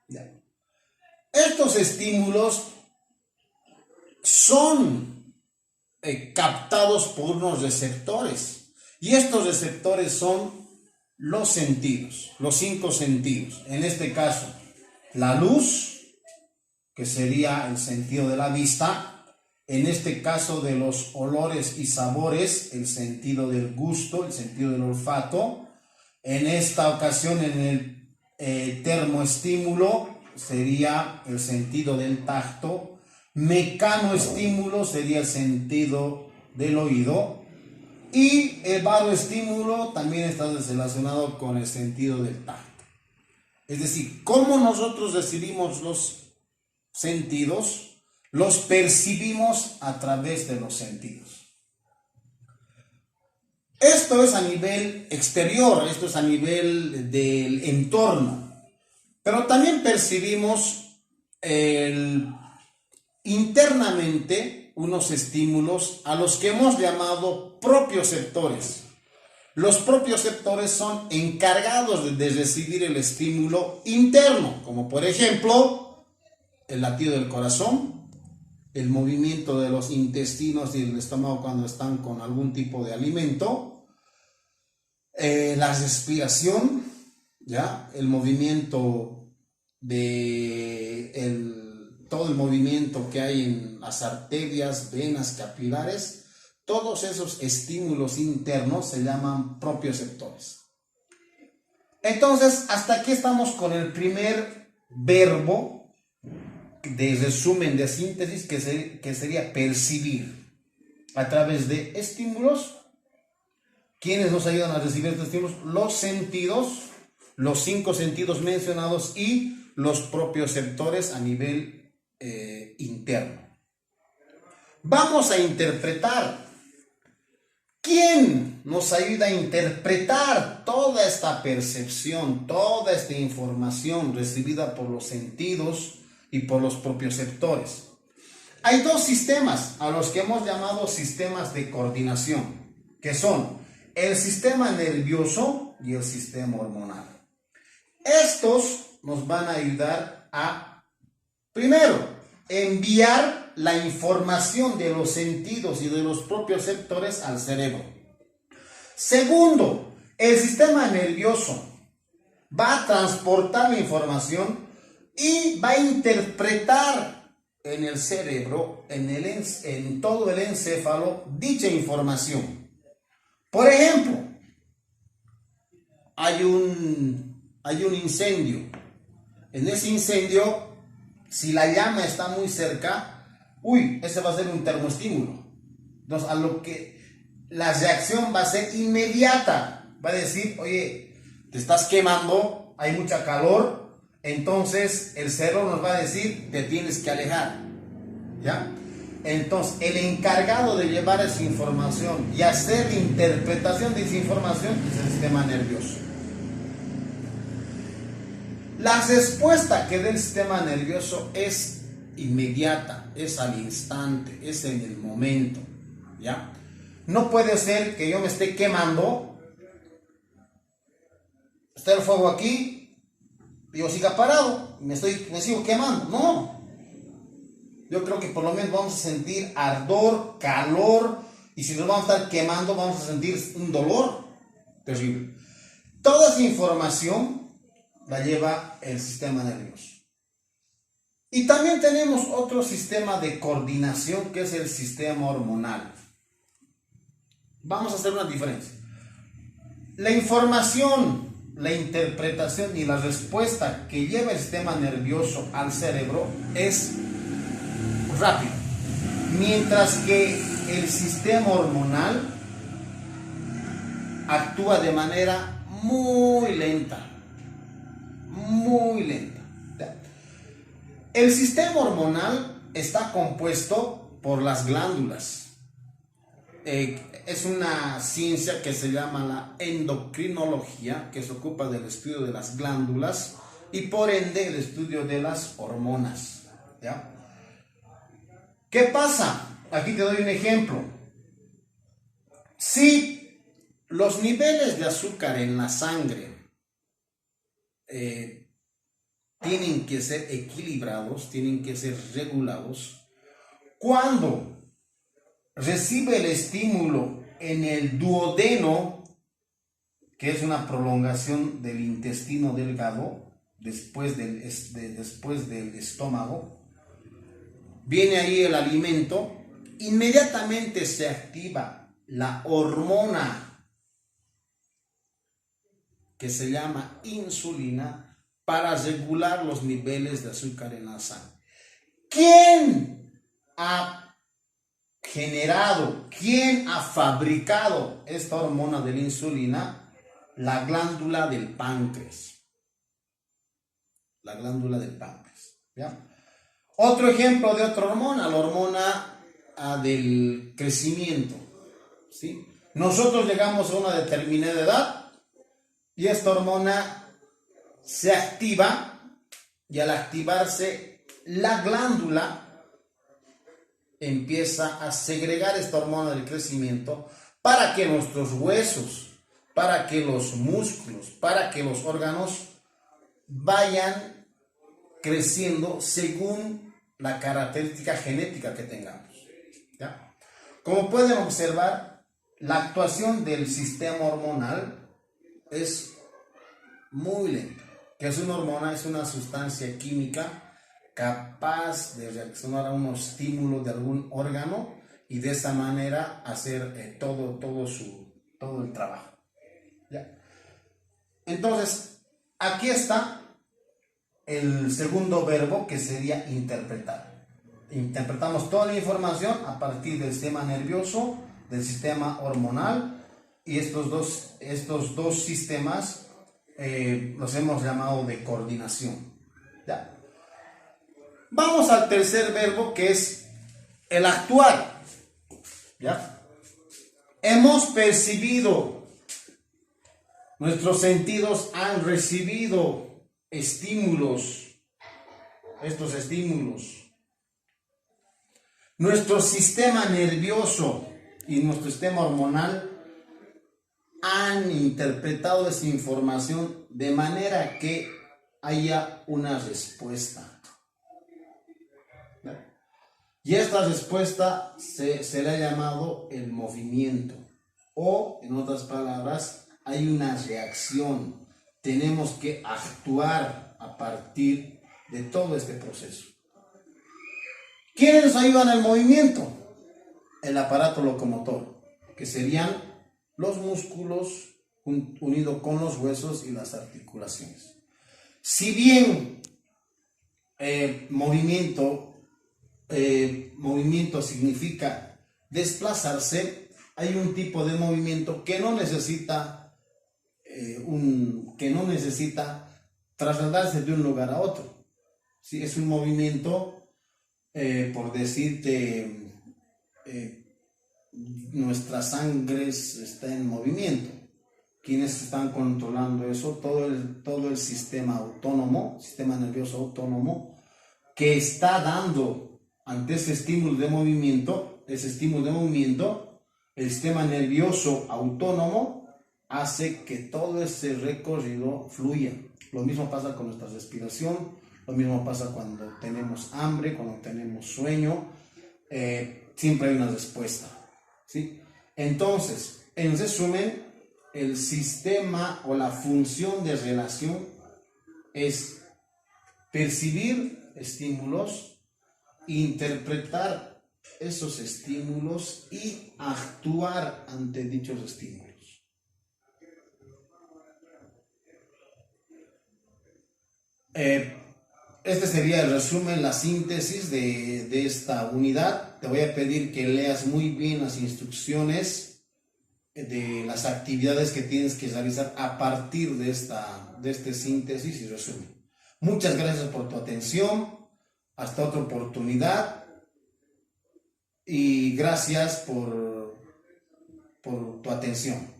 ¿Ya? Estos estímulos son captados por unos receptores, y estos receptores son los sentidos, los 5 sentidos. En este caso, la luz, que sería el sentido de la vista. En este caso de los olores y sabores, el sentido del gusto, el sentido del olfato. En esta ocasión, en el termoestímulo, sería el sentido del tacto. Mecanoestímulo sería el sentido del oído. Y el baroestímulo también está relacionado con el sentido del tacto. Es decir, cómo nosotros recibimos los sentidos, los percibimos a través de los sentidos. Esto es a nivel exterior, esto es a nivel del entorno, pero también percibimos internamente unos estímulos a los que hemos llamado propioceptores. Los propioceptores son encargados de recibir el estímulo interno, como por ejemplo el latido del corazón, el movimiento de los intestinos y el estómago cuando están con algún tipo de alimento, la respiración, ¿ya? El movimiento todo el movimiento que hay en las arterias, venas, capilares. Todos esos estímulos internos se llaman propioceptores. Entonces, hasta aquí estamos con el primer verbo de resumen, de síntesis, que sería percibir a través de estímulos. ¿Quiénes nos ayudan a recibir estos estímulos? Los sentidos, los 5 sentidos mencionados y los propioceptores a nivel interno. Vamos a interpretar. ¿Quién nos ayuda a interpretar toda esta percepción, toda esta información recibida por los sentidos y por los propioceptores? Hay 2 sistemas a los que hemos llamado sistemas de coordinación, que son el sistema nervioso y el sistema hormonal. Estos nos van a ayudar a, primero, enviar la información de los sentidos y de los propioceptores al cerebro. Segundo, el sistema nervioso va a transportar la información y va a interpretar en el cerebro, en todo el encéfalo, dicha información. Por ejemplo, hay un incendio. En ese incendio, si la llama está muy cerca, ese va a ser un termoestímulo. Entonces, a lo que la reacción va a ser inmediata. Va a decir, oye, te estás quemando, hay mucha calor. Entonces, el cerebro nos va a decir, te tienes que alejar. ¿Ya? Entonces, el encargado de llevar esa información y hacer la interpretación de esa información es el sistema nervioso. La respuesta que da el sistema nervioso es inmediata, es al instante, es en el momento, ¿ya? No puede ser que yo me esté quemando, esté el fuego aquí, y yo siga parado, y me sigo quemando. No. Yo creo que por lo menos vamos a sentir ardor, calor, y si nos vamos a estar quemando, vamos a sentir un dolor terrible. Toda esa información la lleva el sistema nervioso. Y también tenemos otro sistema de coordinación que es el sistema hormonal. Vamos a hacer una diferencia. La información, la interpretación y la respuesta que lleva el sistema nervioso al cerebro es rápido, mientras que el sistema hormonal actúa de manera muy lenta. Muy lenta. El sistema hormonal está compuesto por las glándulas. Es una ciencia que se llama la endocrinología, que se ocupa del estudio de las glándulas y por ende el estudio de las hormonas. ¿Ya? ¿Qué pasa? Aquí te doy un ejemplo. Si los niveles de azúcar en la sangre tienen que ser equilibrados, tienen que ser regulados. Cuando recibe el estímulo en el duodeno, que es una prolongación del intestino delgado, después del estómago, viene ahí el alimento, inmediatamente se activa la hormona que se llama insulina para regular los niveles de azúcar en la sangre. ¿Quién ha generado, quién ha fabricado esta hormona de la insulina? La glándula del páncreas. La glándula del páncreas. ¿Ya? Otro ejemplo de otra hormona, la hormona del crecimiento. ¿Sí? Nosotros llegamos a una determinada edad y esta hormona se activa, y al activarse la glándula empieza a segregar esta hormona del crecimiento para que nuestros huesos, para que los músculos, para que los órganos vayan creciendo según la característica genética que tengamos. ¿Ya? Como pueden observar, la actuación del sistema hormonal es muy lenta. Que es una hormona, es una sustancia química capaz de reaccionar a un estímulo de algún órgano y de esa manera hacer todo el trabajo. ¿Ya? Entonces, aquí está el segundo verbo, que sería interpretar. Interpretamos toda la información a partir del sistema nervioso, del sistema hormonal, y estos dos sistemas los hemos llamado de coordinación. ¿Ya? Vamos al tercer verbo, que es el actuar. ¿Ya? Hemos percibido, nuestros sentidos han recibido estímulos, estos estímulos. Nuestro sistema nervioso y nuestro sistema hormonal han interpretado esa información de manera que haya una respuesta. Y esta respuesta se le ha llamado el movimiento. O, en otras palabras, hay una reacción. Tenemos que actuar a partir de todo este proceso. ¿Quiénes nos ayudan al movimiento? El aparato locomotor, que serían los músculos unidos con los huesos y las articulaciones. Si bien movimiento significa desplazarse, hay un tipo de movimiento que no necesita trasladarse de un lugar a otro. ¿Sí? Es un movimiento, por decirte, nuestra sangre está en movimiento. ¿Quiénes están controlando eso? Todo el sistema autónomo, sistema nervioso autónomo, que está dando ante ese estímulo de movimiento, el sistema nervioso autónomo hace que todo ese recorrido fluya. Lo mismo pasa con nuestra respiración, lo mismo pasa cuando tenemos hambre, cuando tenemos sueño, siempre hay una respuesta. ¿Sí? Entonces, en resumen, el sistema o la función de relación es percibir estímulos, interpretar esos estímulos y actuar ante dichos estímulos. Este sería el resumen, la síntesis de esta unidad. Te voy a pedir que leas muy bien las instrucciones de las actividades que tienes que realizar a partir de este síntesis y resumen. Muchas gracias por tu atención. Hasta otra oportunidad. Y gracias por tu atención.